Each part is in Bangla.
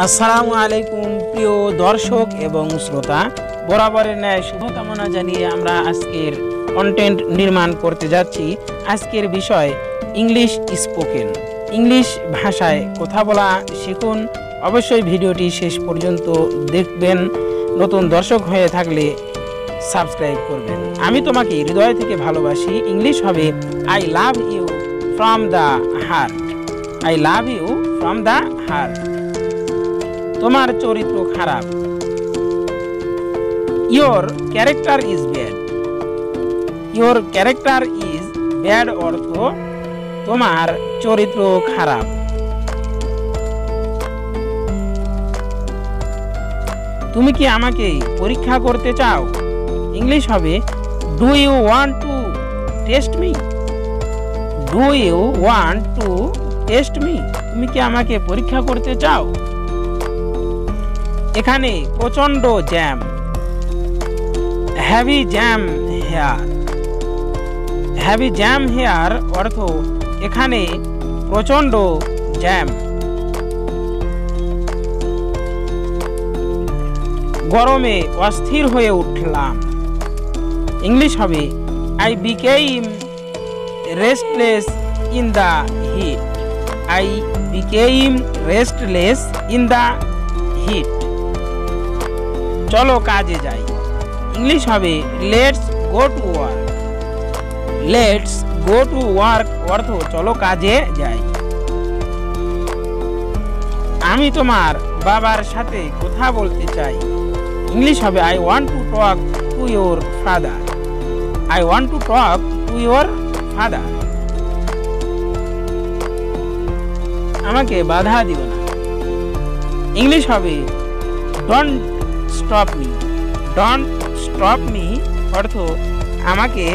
আসসালামু আলাইকুম প্রিয় দর্শক এবং শ্রোতা, বরাবরের ন্যায় শুভকামনা জানিয়ে আমরা আজকের কন্টেন্ট নির্মাণ করতে যাচ্ছি। আজকের বিষয় ইংলিশ স্পোকেন। ইংলিশ ভাষায় কথা বলা শিখুন। অবশ্যই ভিডিওটি শেষ পর্যন্ত দেখবেন। নতুন দর্শক হয়ে থাকলে সাবস্ক্রাইব করবেন। আমি তোমাকে হৃদয় থেকে ভালোবাসি। ইংলিশ হবে I love you from the heart. I love you from the heart. তোমার চরিত্র খারাপ। Your character is bad. Your character is bad অর্থ তোমার চরিত্র খারাপ। তুমি কি আমাকে পরীক্ষা করতে চাও? ইংলিশ হবে do you want to test me. Do you want to test me. তুমি কি আমাকে পরীক্ষা করতে চাও? এখানে প্রচন্ড jam. Heavy jam here. Heavy jam here অর্থ এখানে প্রচন্ড জ্যাম। গরমে অস্থির হয়ে উঠলাম। ইংলিশ হবে I became restless in the heat. I became restless in the heat. চলো কাজে যাই। ইংলিশ হবে let's go to work. Let's go to work অর্থ চলো কাজে যাই। আমি তোমার বাবার সাথে কথা বলতে চাই। ইংলিশ হবে I want to talk to your father. I want to talk to your father. আমাকে বাধা দিও না। ইংলিশ হবে don't stop me. Don't stop me অর্থ আমাকে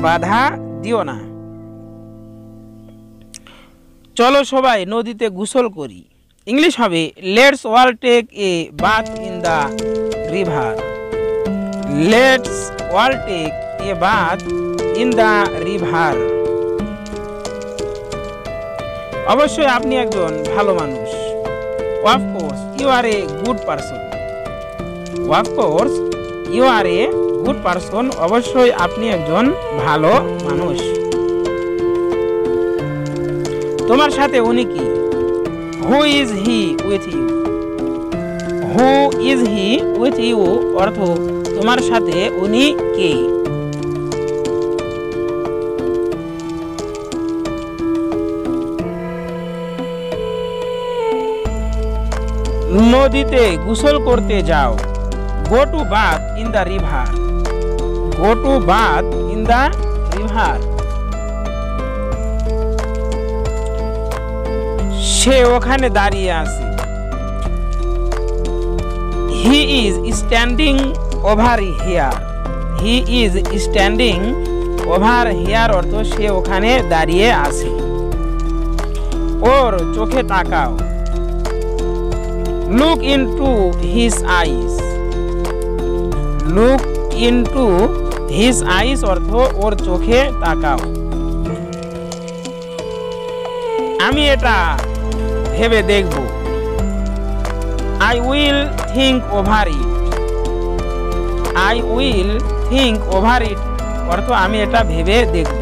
বাধা দিও না। চলো সবাই নদীতে গোসল করি। ইংলিশ হবে let's all take a bath in the river. Let's all take a bath in the river. অবশ্যই আপনি একজন ভালো মানুষ। Of course you are a good person. Of course you are a good person. অবশ্যই আপনি একজন ভালো মানুষ। তোমার সাথে উনি কি? Who is he with you. Who is he with you অর্থ তোমার সাথে উনি কে? নদীতে গোসল করতে যাও। Go to bath in the river. Go to bath in the river. সে ওখানে দাঁড়িয়ে আছে। He is standing over here. He is standing over here অর্থ সে ওখানে দাঁড়িয়ে আছে। ওর চোখে তাকাও। Look into his eyes. Look into his eyes অর্থ ওর চোখে তাকাও। আমি এটা ভেবে দেখব। I will think over it. I will think over it অর্থ আমি এটা ভেবে দেখব।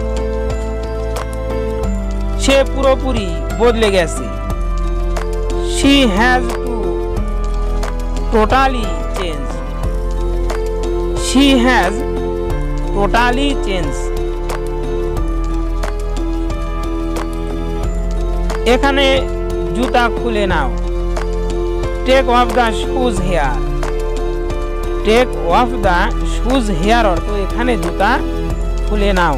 সে পুরোপুরি বদলে গেছে। She has to totally change. She has totally change. এখানে জুতা খুলে নাও। Take off the shoes here. Take off the shoes here অর্থ এখানে জুতা খুলে নাও।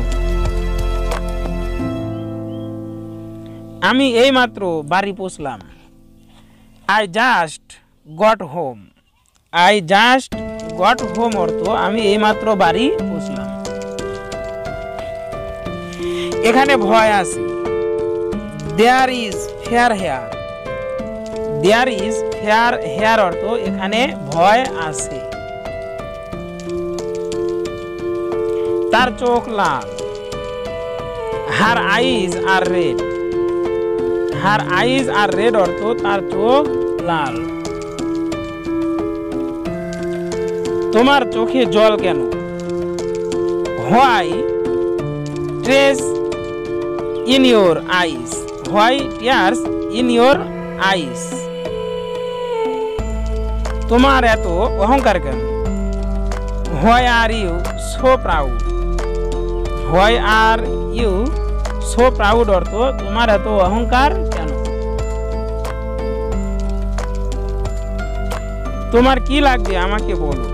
আমি এইমাত্র বাড়ি পৌঁছলাম। I just got home. I just got home অর্থ আমি এইমাত্র বাড়ি পৌঁছলাম। এখানে ভয় আছে। There is fear here. There is fear here অর্থ এখানে ভয় আছে। তার চোখ লাল। হার আইজ আর রেড। হার আইজ আর রেড অর্থ তার চোখ লাল। তোমার চোখে জল কেন? Why tears in your eyes. Why tears in your eyes. তোমার এত অহংকার কেন? Why are you so proud. Why are you so proud অর্থ তোমার এত অহংকার কেন? তোমার কি লাগবে আমাকে বলো।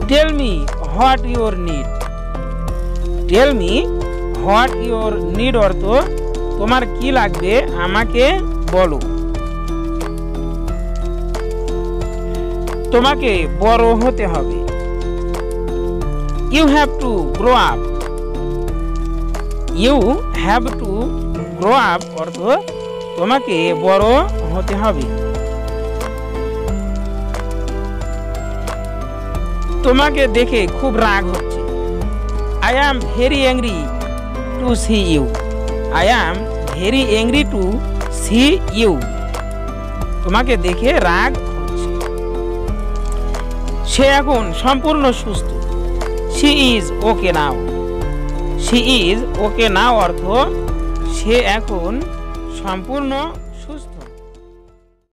Tell me what your need. Tell me what your need অর্থ তোমার কি লাগবে আমাকে বলো। তোমাকে বড় হতে হবে। You have to grow up. You have to grow up অর্থ তোমাকে বড় হতে হবে। তোমাকে দেখে খুব রাগ হচ্ছে। I am very angry to see you. I am very angry to see you. তোমাকে দেখে রাগ হচ্ছে। সে এখন সম্পূর্ণ সুস্থ। She is okay now. She is okay now অর্থ সে এখন সম্পূর্ণ